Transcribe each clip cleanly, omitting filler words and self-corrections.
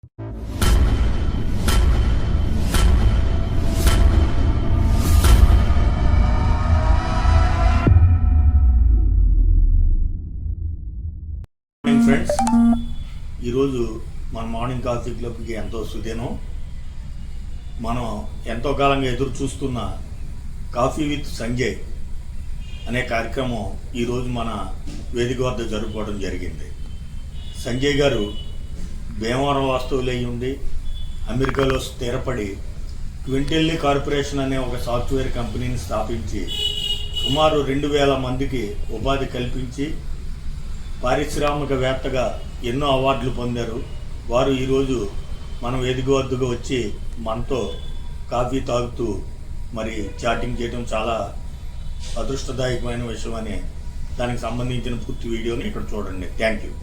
Friends, ఈరోజు మన morning coffee క్లబ్కి ఎంతో సుదినం. మనం ఎంతో కాలంగా ఎదురు చూస్తున్న కాఫీ విత్ సంజయ్ అనే కార్యక్రమం ఈరోజు మన వేదిక వద్ద జరుపుకోవడం జరిగింది. సంజయ్ గారు భీమవరం వాస్తవులు అయి ఉండి అమెరికాలో స్థిరపడి క్వింటెల్లీ కార్పొరేషన్ అనే ఒక సాఫ్ట్వేర్ కంపెనీని స్థాపించి సుమారు 2000 మందికి ఉపాధి కల్పించి పారిశ్రామికవేత్తగా ఎన్నో అవార్డులు పొందారు. వారు ఈరోజు మనం వేదిక వద్దకు వచ్చి మనతో కాఫీ తాగుతూ మరి చాటింగ్ చేయడం చాలా అదృష్టదాయకమైన విషయం అని దానికి సంబంధించిన పూర్తి వీడియోని ఇక్కడ చూడండి. Thank you.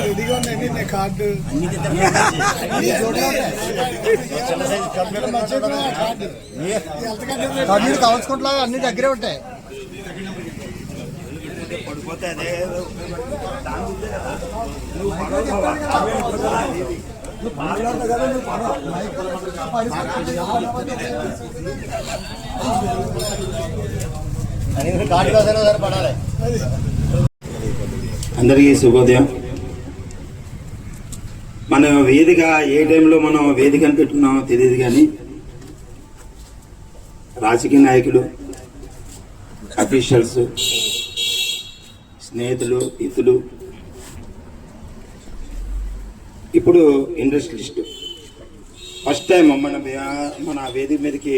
రెడీగా ఉన్నాయండి. కార్డు కావాల్సుకుంటా అన్ని దగ్గరే ఉంటాయి. పడిపోతే అదే అందరికీ శుభోదయం. మన వేదిక ఏ టైంలో మనం వేదికను పెట్టుకున్నామో తెలియదు, కానీ రాజకీయ నాయకులు, అఫీషియల్స్, స్నేహితులు, ఇతరులు, ఇప్పుడు ఇండస్ట్రియలిస్ట్ ఫస్ట్ టైం మన వేదిక మీదకి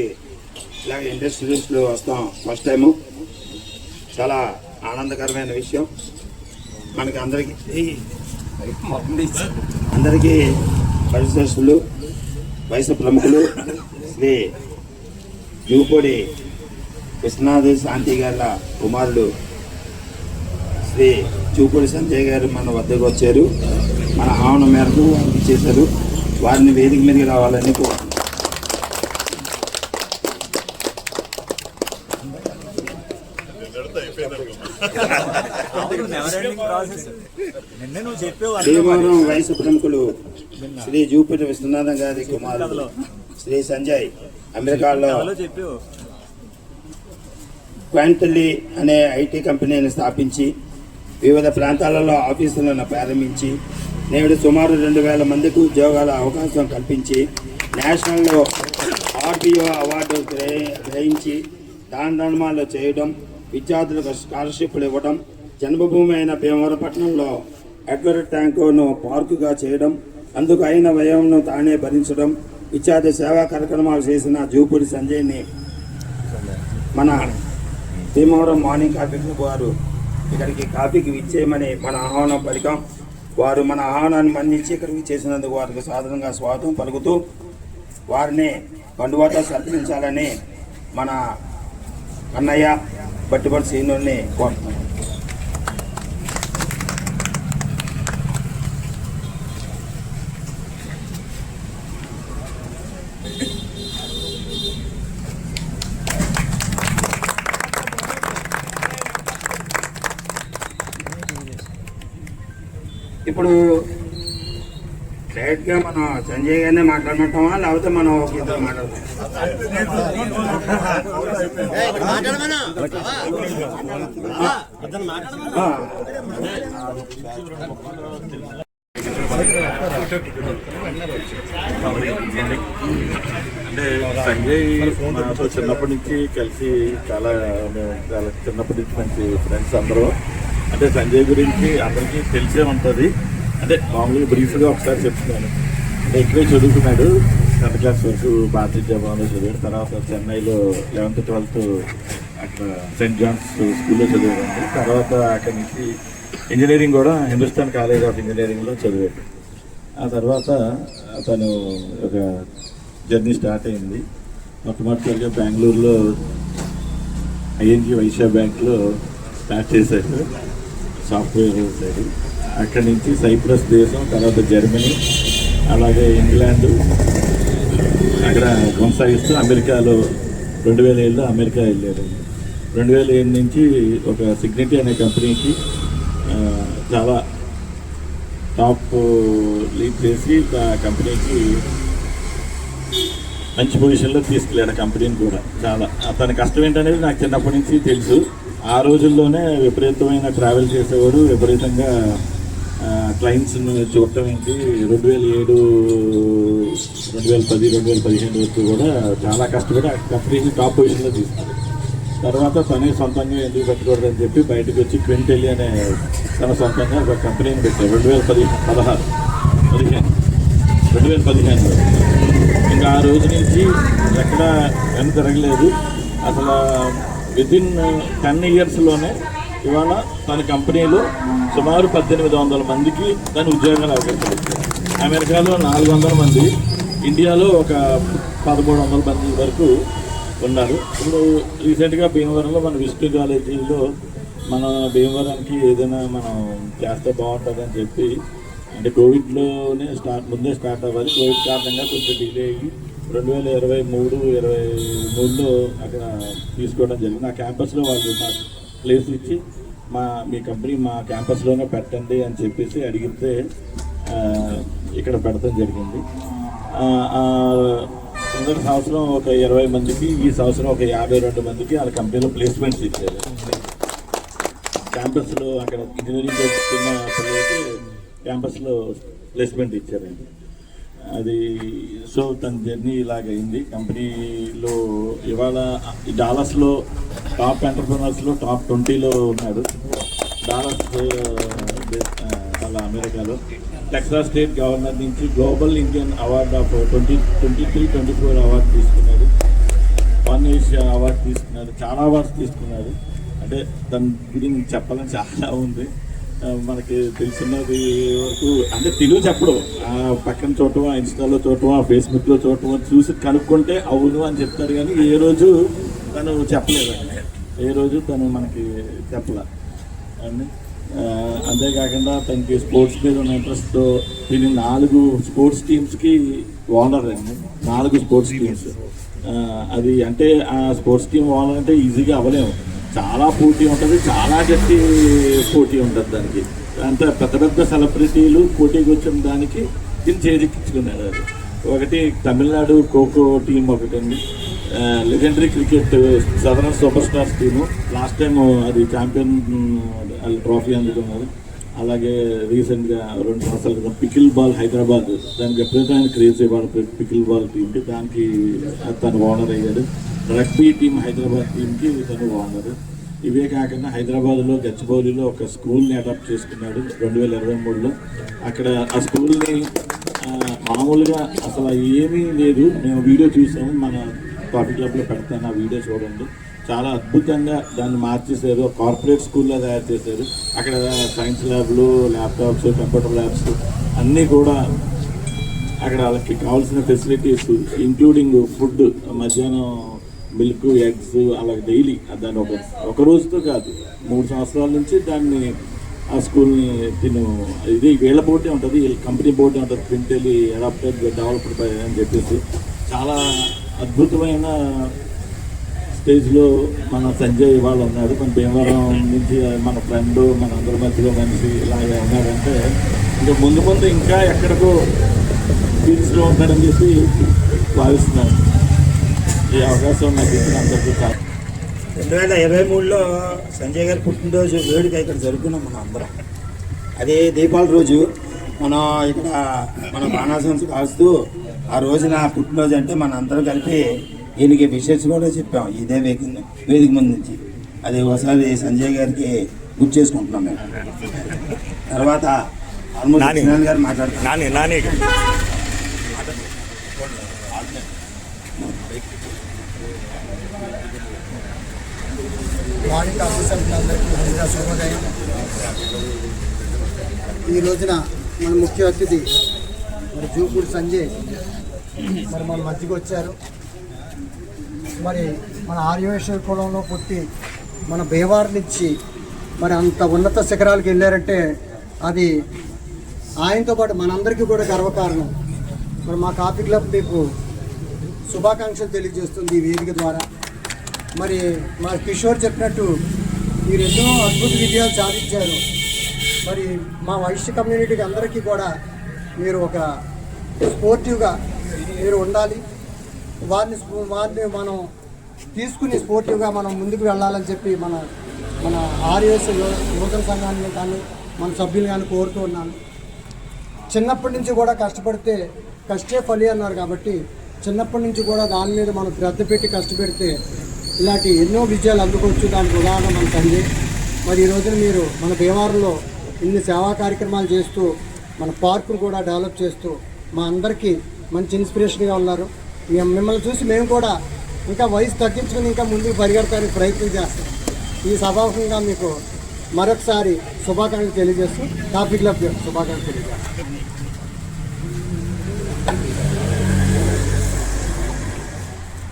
ఇలాగ ఇండస్ట్రియలిస్టులు వస్తాం. ఫస్ట్ టైము చాలా ఆనందకరమైన విషయం. మనకి అందరికీ పరిశ్రమలు, వయసు ప్రముఖులు శ్రీ జూపూడి విశ్వనాథ శాంతి గారి కుమారుడు శ్రీ జూపూడి సంజయ్ గారు మన వద్దకు వచ్చారు. మన ఆహ్వానం మేరకు వారికి చేశారు. వారిని వేదిక మీదకి రావాలని కోరుతున్నాను. భీమవరం వయసు ప్రముఖులు శ్రీ జూపూడి విశ్వనాథం గారి కుమారుడు శ్రీ సంజయ్ అమెరికాలో క్వాంటల్లీ అనే ఐటీ కంపెనీని స్థాపించి వివిధ ప్రాంతాలలో ఆఫీసులను ప్రారంభించి నేడు సుమారు 2000 మందికి ఉద్యోగాల అవకాశం కల్పించి నేషనల్లో ఆర్బీఓ అవార్డు గ్రహించి దాన ధర్మాలు చేయడం, విద్యార్థులకు స్కాలర్షిప్లు ఇవ్వడం, జన్మభూమి అయిన భీమవరం పట్టణంలో అక్వేరియం ట్యాంకును పార్కుగా చేయడం, అందుకు అయిన వ్యయంను తానే భరించడం, విద్యార్థి సేవా కార్యక్రమాలు చేసిన జూపూడి సంజయ్ని మన భీమవరం మార్నింగ్ కాఫీ క్లబ్ వారు ఇక్కడికి కాఫీకి విచ్చేయమని మన ఆహ్వానం పలికాం. వారు మన ఆహ్వానాన్ని మన్నించి ఇక్కడికి చేసినందుకు వారికి సాధారణంగా స్వాగతం పలుకుతూ వారిని పండువాట సత్కరించాలని మన అన్నయ్య బట్టిబడి శ్రీనుల్ని కోరుతున్నాం. ఇప్పుడు డైరెక్ట్గా మనం సంజయ్ గారినే మాట్లాడమంటామా, లేకపోతే మనం ఒక ఇద్దరు మాట్లాడతాం? అంటే సంజయ్ నాతో చిన్నప్పటి నుంచి కలిసి చాలా చిన్నప్పటి నుంచి మంచి ఫ్రెండ్స్ అందరూ. అంటే సంజయ్ గురించి అందరికీ తెలిసే ఉంటుంది. అంటే మామూలుగా బ్రీఫ్గా ఒకసారి చెప్తున్నాను. అంటే ఇక్కడే చదువుకున్నాడు. 10th క్లాస్ వరకు భారతీయ జవాన్లో చదివాడు. తర్వాత చెన్నైలో 11th 12th అక్కడ సెయింట్ జాన్స్ స్కూల్లో చదివాడు. తర్వాత అక్కడి నుంచి ఇంజనీరింగ్ కూడా హిందుస్థాన్ కాలేజ్ ఆఫ్ ఇంజనీరింగ్లో చదివాడు. ఆ తర్వాత తను ఒక జర్నీ స్టార్ట్ అయింది. మొట్టమొదటిసారిగా బెంగళూరులో ఐఎన్జి వైశ్య బ్యాంక్లో స్టార్ట్ చేశాడు సాఫ్ట్వేర్ సైడ్. అక్కడి నుంచి సైప్రస్ దేశం, తర్వాత జర్మనీ, అలాగే ఇంగ్లాండ్ అక్కడ కొనసాగిస్తూ అమెరికాలో 2007లో అమెరికా వెళ్ళారు. 2007 నుంచి ఒక సిగ్నిటీ అనే కంపెనీకి చాలా టాప్ లీడ్ చేసి ఆ కంపెనీకి మంచి పొజిషన్లో తీసుకెళ్ళాడు ఆ కంపెనీని కూడా. చాలా తన కష్టం ఏంటనేది నాకు చిన్నప్పటి నుంచి తెలుసు. ఆ రోజుల్లోనే విపరీతమైన ట్రావెల్ చేసేవాడు, విపరీతంగా క్లయింట్స్ని చూడటం ఏంటి. 2007, 2010, 2015 వరకు కూడా చాలా కష్టపడి ఆ కంపెనీని టాప్ పొజిషన్లో తీసుకున్నాడు. తర్వాత తనే సొంతంగా ఎందుకు పెట్టకూడదని చెప్పి బయటకు వచ్చి క్వింటెలి అనే తన సొంతంగా ఒక కంపెనీని పెట్టాడు 2015లో. ఇంకా ఆ రోజు నుంచి ఎక్కడ వెనక తిరగలేదు. అసలు వితిన్ 10 ఇయర్స్లోనే ఇవాళ తన కంపెనీలో సుమారు 1800 మందికి తన ఉద్యోగాలు అవకాశాలు. అమెరికాలో 400 మంది, ఇండియాలో ఒక 1300 మంది వరకు ఉన్నారు. ఇప్పుడు రీసెంట్గా భీమవరంలో మన విష్ణు కాలేజీలో మన భీమవరానికి ఏదైనా మనం చేస్తే బాగుంటుందని చెప్పి, అంటే కోవిడ్లోనే ముందే స్టార్ట్ అవ్వాలి. కోవిడ్ కారణంగా కొంచెం డిలే అయ్యి 2023లో అక్కడ తీసుకోవడం జరిగింది. ఆ క్యాంపస్లో వాళ్ళు నాకు ప్లేస్ ఇచ్చి మీ కంపెనీ మా క్యాంపస్లోనే పెట్టండి అని చెప్పేసి అడిగితే ఇక్కడ పెడతాం జరిగింది. కిందటి సంవత్సరం ఒక 20 మందికి, ఈ సంవత్సరం ఒక 52 మందికి వాళ్ళ కంపెనీలో ప్లేస్మెంట్స్ ఇచ్చారు. క్యాంపస్లో అక్కడ ఇంజనీరింగ్ చేస్తున్న పిల్లలకి క్యాంపస్లో ప్లేస్మెంట్ ఇచ్చారండి. అది సో తన జర్నీ ఇలాగైంది. కంపెనీలో ఇవాళ డాలస్లో టాప్ ఎంటర్ప్రినర్స్లో టాప్ 20లో ఉన్నాడు. డాలస్ అమెరికాలో టెక్సాస్ స్టేట్ గవర్నర్ నుంచి global Indian award of 2023-24 award తీసుకున్నాడు. వన్ ఏషియా అవార్డు తీసుకున్నాడు. చాలా అవార్డ్స్ తీసుకున్నాడు. అంటే దాని గురించి చెప్పాలని చాలా ఉంది. మనకి తెలిసినది వరకు అంటే తెలుగు చెప్పడం, పక్కన చూడటం, ఇన్స్టాలో చూడటం, ఫేస్బుక్లో చూడటం, చూసి కనుక్కుంటే అవును అని చెప్తారు. కానీ ఏ రోజు తను చెప్పలేదండి, ఏ రోజు తను మనకి చెప్పలే అండి. అంతేకాకుండా తనకి స్పోర్ట్స్ మీద ఉన్న ఇంట్రెస్ట్తో దీన్ని 4 స్పోర్ట్స్ టీమ్స్కి ఓనర్ అండి. 4 స్పోర్ట్స్ టీమ్స్. అది అంటే ఆ స్పోర్ట్స్ టీమ్ ఓనర్ అంటే ఈజీగా అవ్వలేము. చాలా పోటీ ఉంటుంది, చాలా గట్టి పోటీ ఉంటుంది దానికి. అంత పెద్ద పెద్ద సెలబ్రిటీలు పోటీకి వచ్చిన దానికి దీన్ని చేజిక్కించుకున్నారు. అది ఒకటి తమిళనాడు ఖోఖో టీం ఒకటండి, legendary cricket southern super stars team last time అది ఛాంపియన్ ట్రోఫీ అందుకున్నారు. అలాగే రీసెంట్గా 2 సంవత్సరాల క్రితం పికిల్ బాల్ హైదరాబాద్, దానికి విపరీతమైన క్రేజ్ ఇవాళ పికిల్ బాల్ టీంకి, దానికి తను ఓనర్ అయ్యాడు. రగ్బీ టీం హైదరాబాద్ టీంకి తను ఓనర్. ఇవే కాకుండా హైదరాబాద్లో గచ్చిబౌలిలో ఒక స్కూల్ని అడాప్ట్ చేసుకున్నాడు 2023లో. అక్కడ ఆ స్కూల్ని మామూలుగా అసలు ఏమీ లేదు, మేము వీడియో చూసాము, మన కాఫీ క్లబ్లో పెడతాను, ఆ వీడియో చూడండి. చాలా అద్భుతంగా దాన్ని మార్చేశారు, కార్పొరేట్ స్కూల్లో తయారు చేశారు. అక్కడ సైన్స్ ల్యాబ్లు, ల్యాప్టాప్స్, కంప్యూటర్ ల్యాబ్స్ అన్నీ కూడా అక్కడ వాళ్ళకి కావాల్సిన ఫెసిలిటీస్ ఇంక్లూడింగ్ ఫుడ్, మధ్యాహ్నం మిల్క్, ఎగ్స్, అలాగే డైలీ. దాన్ని ఒక రోజుతో కాదు, 3 సంవత్సరాల నుంచి దాన్ని ఆ స్కూల్ని ఇది వీళ్ళ బోర్డే ఉంటుంది, కంపెనీ బోర్డే ఉంటుంది, క్వింటెలి అడాప్టెడ్ డెవలప్డ్ బై అని చెప్పేసి. చాలా అద్భుతమైన స్టేజ్లో మన సంజయ్ ఇవాళ ఉన్నాడు. మన భీమవరం నుంచి మన ఫ్రెండ్, మన అందరి మధ్యలో మనిషి ఇలాగే ఉన్నాడంటే ఇంకా ముందు ముందు ఇంకా ఎక్కడికో ఫీల్డ్స్లో ఉంటాడని చెప్పి భావిస్తున్నాను. ఈ అవకాశం నాకు ఇచ్చిన అందరికీ కాదు. 2023లో సంజయ్ గారి పుట్టినరోజు వేడుక ఇక్కడ జరుపుకున్నాం మనం అందరం. అదే దీపావళి రోజు మనం ఇక్కడ మన బాణాసంస్ కాస్తూ ఆ రోజున పుట్టినరోజు అంటే మన అందరం కలిపి ఈయనకి విషెస్ కూడా చెప్పాం ఇదే వేదిక ముందు నుంచి. అది ఒకసారి సంజయ్ గారికి గుర్తు చేసుకుంటున్నాం మేము. తర్వాత ఆల్మోస్ట్ గారు మాట్లాడతారు. మార్నింగ్ ఆఫీసర్లందరికీ శుభోదయం. ఈ రోజున మన ముఖ్య అతిథి మరి జూపూడి సంజయ్ మరి మన మధ్యకి వచ్చారు. మరి మన ఆర్యవేశ్వర కులంలో పుట్టి మన భీమవరం నుంచి మరి అంత ఉన్నత శిఖరాలకు వెళ్ళారంటే అది ఆయనతో పాటు మనందరికీ కూడా గర్వకారణం. మరి మా కాఫీ క్లబ్ మీకు శుభాకాంక్షలు తెలియజేస్తుంది ఈ వేదిక ద్వారా. మరి మా కిషోర్ చెప్పినట్టు మీరు ఎన్నో అద్భుత విజయాలు సాధించారు. మరి మా వైశ్య కమ్యూనిటీకి అందరికీ కూడా మీరు ఒక స్పోర్టివ్గా మీరు ఉండాలి. వారిని మనం తీసుకుని స్పోర్టివ్గా మనం ముందుకు వెళ్ళాలని చెప్పి మన ఆర్ఎస్ యువజన సంఘాన్ని కానీ మన సభ్యులు కానీ కోరుతూ ఉన్నాను. చిన్నప్పటి నుంచి కూడా కష్టపడితే కష్టే ఫలి అన్నారు కాబట్టి చిన్నప్పటి నుంచి కూడా దాని మీద మనం శ్రద్ధ పెట్టి కష్టపెడితే ఇలాంటి ఎన్నో విజయాలు అందుకోవచ్చు. దానికి ఉదాహరణ మన సంజయ్. మరి ఈ రోజున మీరు మన భీమవరంలో ఇన్ని సేవా కార్యక్రమాలు చేస్తూ మన పార్కును కూడా డెవలప్ చేస్తూ మా అందరికీ మంచి ఇన్స్పిరేషన్గా ఉన్నారు. మిమ్మల్ని చూసి మేము కూడా ఇంకా వయసు తగ్గించుకుని ఇంకా ముందుకు పరిగెడతానికి ప్రయత్నం చేస్తాం. ఈ సభాముఖంగా మీకు మరొకసారి శుభాకాంక్షలు తెలియజేస్తూ కాఫీ క్లబ్ శుభాకాంక్షలు తెలియజేస్తాం.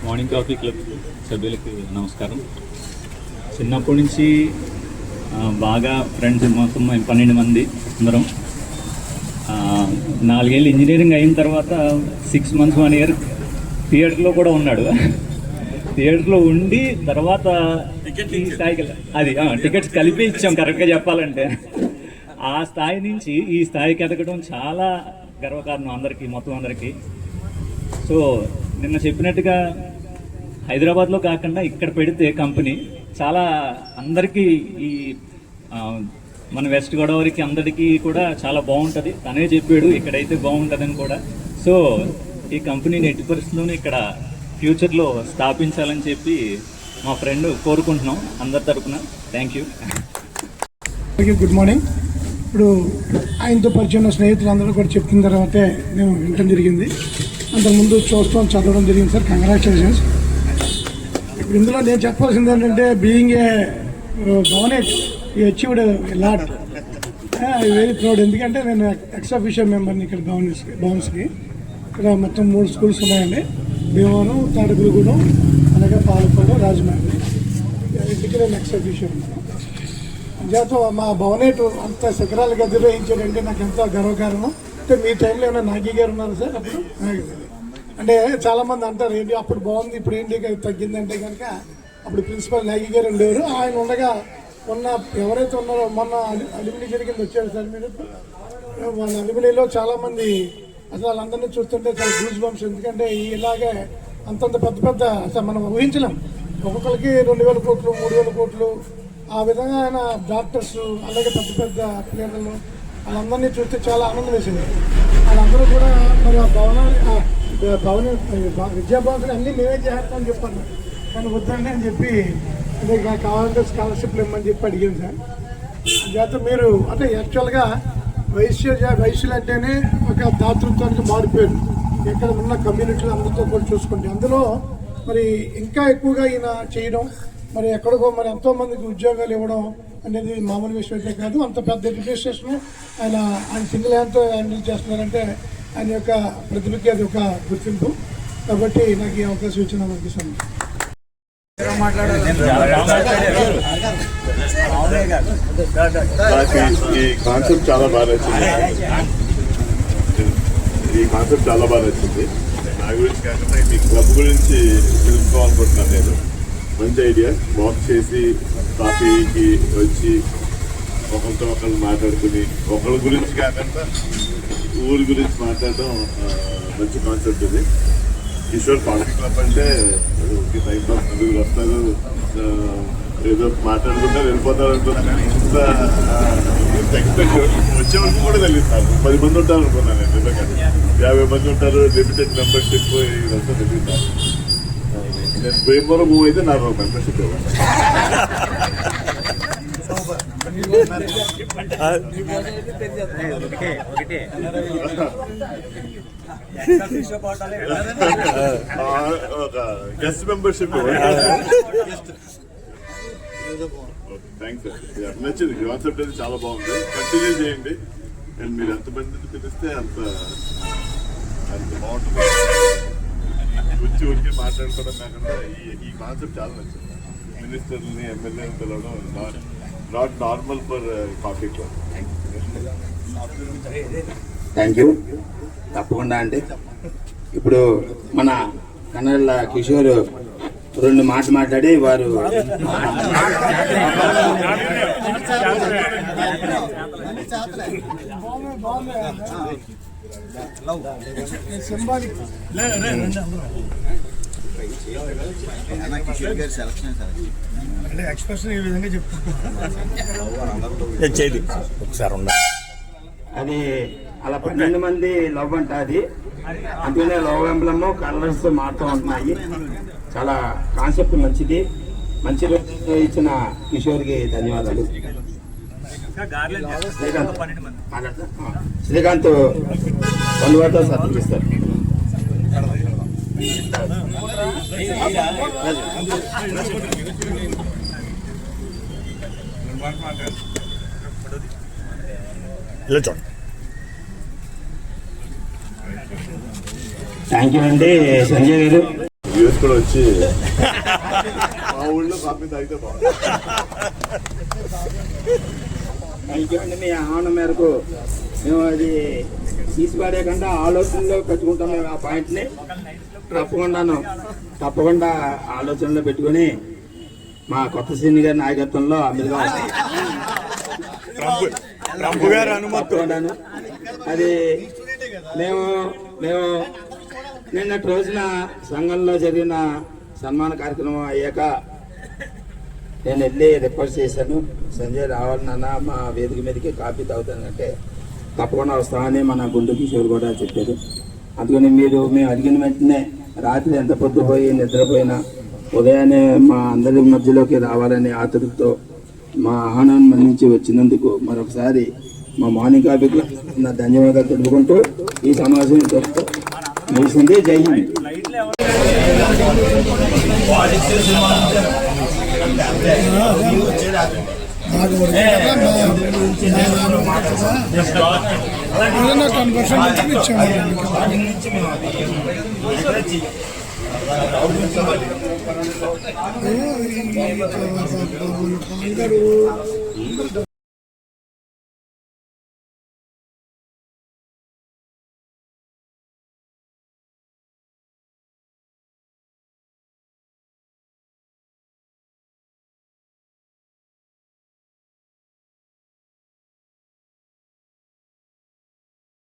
మార్నింగ్ కాఫీ క్లబ్ సభ్యులకి నమస్కారం. చిన్నప్పటి నుంచి బాగా ఫ్రెండ్స్ మొత్తం 12 మంది అందరం. 4 ఏళ్ళు ఇంజనీరింగ్ అయిన తర్వాత 6 months 1 year థియేటర్లో కూడా ఉన్నాడు. థియేటర్లో ఉండి తర్వాత ఈ స్థాయికి అది టికెట్స్ కలిపి ఇచ్చాం కరెక్ట్గా చెప్పాలంటే. ఆ స్థాయి నుంచి ఈ స్థాయికి ఎదగడం చాలా గర్వకారణం అందరికీ, మొత్తం అందరికీ. సో నిన్న చెప్పినట్టుగా హైదరాబాద్లో కాకుండా ఇక్కడ పెడితే కంపెనీ చాలా అందరికీ ఈ మన వెస్ట్ గోదావరికి అందరికీ కూడా చాలా బాగుంటుంది. తనే చెప్పాడు ఇక్కడైతే బాగుంటుందని కూడా. సో ఈ కంపెనీని ఎట్టి పరిస్థితుల్లోనూ ఇక్కడ ఫ్యూచర్లో స్థాపించాలని చెప్పి మా ఫ్రెండ్ కోరుకుంటున్నాం అందరి తరఫున. Thank you. Good morning. ఇప్పుడు ఆయనతో పరిచయం స్నేహితులందరూ కూడా చెప్తున్న తర్వాతే మేము వినటం జరిగింది. అంతకుముందు చూస్తాం, చదవడం జరిగింది సార్. కంగ్రాచులేషన్స్. ఇప్పుడు ఇందులో నేను చెప్పాల్సింది ఏంటంటే బీయింగ్ ఏ డోనేట్ ఈ అచీవ్డ్ లాట్ వెరీ ప్రౌడ్. ఎందుకంటే నేను ఎక్స్ అఫీషియల్ మెంబర్ని ఇక్కడ భవన్స్కి. ఇక్కడ మొత్తం 3 schools ఉన్నాయండి. భీమవరం, తాడగురుగూడెం, అలాగే పాలకొండ, రాజమండ్రి. ఇంటికి నేను ఎక్స్ అఫీషియల్ ఉన్నాను. అంచేత మా భవనేట్ అంత శిఖరాలకు అధిరోహించాడంటే నాకు ఎంతో గర్వకారణం. అంటే మీ టైంలో ఏమైనా నాగి గారు ఉన్నారు సార్ అప్పుడు? అంటే చాలామంది అంటారు ఏంటి అప్పుడు బాగుంది ఇప్పుడు ఏంటి తగ్గిందంటే కనుక అప్పుడు ప్రిన్సిపల్ నాగి గారు ఉండేవారు. ఆయన ఉండగా ఎవరైతే ఉన్నారో మొన్న అలిమినీ జరిగింది వచ్చారు సార్ మీరు. మన అలిమినీలో చాలామంది అసలు వాళ్ళందరినీ చూస్తుంటే చాలా గూస్ బంప్స్. ఎందుకంటే ఇలాగే అంతంత పెద్ద అసలు మనం ఊహించలేం. ఒక్కొక్కరికి 2,000 కోట్లు 3,000 కోట్లు ఆ విధంగా ఆయన డాక్టర్స్ అలాగే పెద్ద ప్లేయర్లు వాళ్ళందరినీ చూస్తే చాలా ఆనందం వేసింది. వాళ్ళందరూ కూడా మరి ఆ భవన విద్యాభవన్ అన్నీ మేమే చేస్తామని చెప్పాను. కానీ వద్దండి అని చెప్పి అంటే కావాలంటే స్కాలర్షిప్లు ఇవ్వమని చెప్పి అడిగాను సార్. చేత మీరు అంటే యాక్చువల్గా వైశ్యులు అంటేనే ఒక దాతృత్వానికి మారిపోయారు. ఎక్కడ ఉన్న కమ్యూనిటీలు అందరితో కూడా చూసుకుంటే అందులో మరి ఇంకా ఎక్కువగా ఈయన చేయడం, మరి ఎక్కడికో మరి ఎంతోమందికి ఉద్యోగాలు ఇవ్వడం అనేది మామూలు విషయం అయితే కాదు. అంత పెద్ద అడ్మినిస్ట్రేషన్ ఆయన సింగిల్ హ్యాండ్తో హ్యాండిల్ చేస్తున్నారంటే ఆయన యొక్క ప్రతిభకి అది ఒక గుర్తింపు. కాబట్టి నాకు ఈ అవకాశం ఇచ్చిన అనిపిస్తుంది. ఈ కాన్సెప్ట్ చాలా బాగా నచ్చింది. నా గురించి కాకుండా మీ క్లబ్ గురించి తెలుసుకోవాలనుకుంటున్నాను నేను. మంచి ఐడియా. వాక్ చేసి కాఫీకి వచ్చి ఒకరితో ఒకరు మాట్లాడుకుని ఒకరి గురించి కాకుండా ఊరి గురించి మాట్లాడడం మంచి కాన్సెప్ట్ ఇది. కిషోర్ కాఫీ క్లబ్ అంటే టైం పాస్ నలుగురు వస్తారు, ఏదో మాట్లాడుకుంటారు వెళ్ళిపోతారు అనుకున్నాను. కానీ ఇంత ఎక్స్పెక్ట్ వచ్చే వరకు కూడా తెలియదు. 10 మంది ఉంటారు అనుకున్నాను నేను. నిజంగా 50 మంది ఉంటారు, లిమిటెడ్ మెంబర్షిప్ ఇదంతా తెలియదు. నేను భీమవరం మూవ్ అయితే నాకు మెంబర్షిప్ ఇవ్వండి. ఒక గెస్ట్ మెంబర్షిప్ థ్యాంక్స్. నచ్చింది కాన్సెప్ట్ అయితే చాలా బాగుంది. కంటిన్యూ చేయండి. అండ్ మీరు ఎంతమందిని పిలిస్తే అంత బాగుంటుంది. ఊరికి మాట్లాడుకోవడం కాకుండా ఈ కాన్సెప్ట్ చాలా నచ్చింది. మినిస్టర్ని ఎమ్మెల్యేని పిలవడం not normal for coffee club. Thank you. తప్పకుండా అండి. ఇప్పుడు మన కన్నడ కిషోర్ 2 మాటలు మాట్లాడి వారు సింబాలిక్ అంటే ఎక్స్ప్రెషన్ ఈ విధంగా చెప్తున్నా చేది ఒకసారి ఉండాలి. అది అలా 12 మంది లవ్ అంట. అది అందుకనే లవ్ ఎంబ్లమ్ కలర్స్ మారుతూ ఉంటున్నాయి. చాలా కాన్సెప్ట్ మంచిది. మంచి రోజు ఇచ్చిన కిషోర్కి ధన్యవాదాలు. శ్రీకాంత్ పండుగతో సత్కరిస్తారు. ఇలా చూడండి. థ్యాంక్ యూ అండి సంజయ్ గారు. యూఎస్ కూడా వచ్చి మా ఊళ్ళో కాఫీ తాగితే బాగుంది. థ్యాంక్ యూ అండి. మీ ఆహ్వానం మేరకు మేము అది తీసి పాడేయకుండా ఆలోచనలో పెట్టుకుంటాం. మేము ఆ పాయింట్ని తప్పకుండా ఆలోచనలో పెట్టుకొని మా కొత్త శ్రీని గారి నాయకత్వంలో అమలుగా రంపు గారు అనుమతి. అది మేము నిన్నటి రోజున సంఘంలో జరిగిన సన్మాన కార్యక్రమం అయ్యాక నేను వెళ్ళి రిక్వెస్ట్ చేశాను, సంజయ్ రావాలి నాన్న మా వేదిక మీదకి కాఫీ తాగుతానంటే తప్పకుండా వస్తామని మన గుండు కిషోర్ కూడా చెప్పారు. అందుకని మేము అడిగిన వెంటనే రాత్రి ఎంత పొద్దుపోయి నిద్రపోయినా ఉదయాన్నే మా అందరి మధ్యలోకి రావాలనే ఆతృతతో మా ఆహ్వానాన్ని మన్నించి వచ్చినందుకు మరొకసారి మా మార్నింగ్ కాఫీకి నా ధన్యవాదాలు తెలుపుకుంటూ ఈ సమావేశం ముగిసింది. జై హింద్. ఇచ్చాము